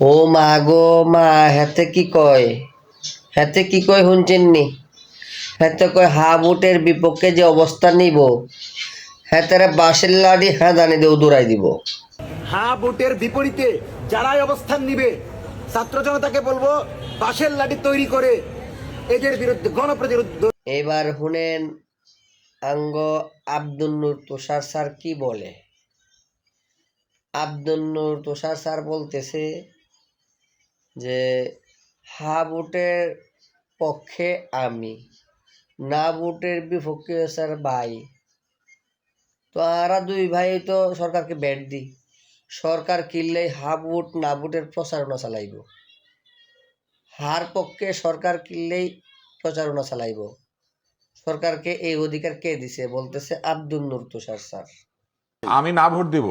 ও মা গো মা, হেতে কি কয়? হেতে কি কয় শুনছেন নি? হেতে কয় হা ভোটের বিপক্ষে যে অবস্থান নিব, হেতারে বাঁশের লাঠি হাঁদানি দিয়ে দৌড়াই দিব। হ্যাঁ, ভোটের বিপরীতে যারাই অবস্থান নিবে, ছাত্র জনতাকে বলবো বাঁশের লাঠি তৈরি করে এদের বিরুদ্ধে গণপ্রতিরোধ। এবার শুনেন আঙ্গ আব্দুল নূর তুষার স্যার কি বলে। আব্দুল নূর তুষার স্যার বলতেছে যে হা ভোটের পক্ষে আমি, না ভোটের বিপক্ষে স্যার ভাই। তো আরা দুই ভাই তো সরকারকে ব্যাট দিই, সরকার কিনলেই হা ভোট না ভোটের প্রচারণা চালাইব। হার পক্ষে সরকার কিনলেই প্রচারণা চালাইব। সরকারকে এই অধিকার কে দিছে? বলতেছে আব্দুল নূর তুষার স্যার। আমি না ভোট দিব,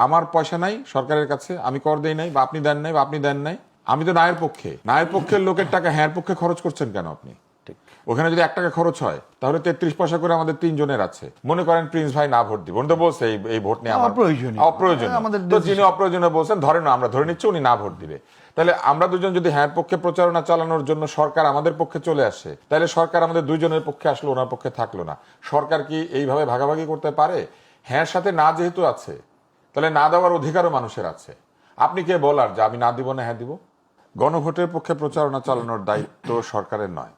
আমার পয়সা নাই সরকারের কাছে, আমি কর দেই নাই বা আপনি দেন নাই বা আপনি দেন নাই, আমি তো নায়ের পক্ষে। নায়ের পক্ষের লোকের টাকা হ্যাঁ পক্ষে খরচ করছেন কেন আপনি? ওখানে যদি 1 টাকা খরচ হয় তাহলে 33 পয়সা করে আমাদের 3 জনের আছে। মনে করেন প্রিন্স ভাই না ভোট দিব, উনি তো বলছে এই ভোট নিয়ে আমার অপ্রয়োজনীয়। তো যিনি অপ্রয়োজনীয় বলছেন, ধরেন আমরা ধরে নিচ্ছি উনি না ভোট দিবে, তাহলে আমরা দুজন যদি হ্যাঁ পক্ষে প্রচারণা চালানোর জন্য সরকার আমাদের পক্ষে চলে আসে, তাহলে সরকার আমাদের দুইজনের পক্ষে আসলো, ওনার পক্ষে থাকলো না। সরকার কি এইভাবে ভাগাভাগি করতে পারে? হ্যাঁ সাথে না যেহেতু আছে, তাহলে না দেওয়ার অধিকারও মানুষের আছে। আপনি কে বলার যে আমি না দিব না হ্যাঁ দিব? গণভোটের পক্ষে প্রচারণা চালানোর দায়িত্ব সরকারের নয়।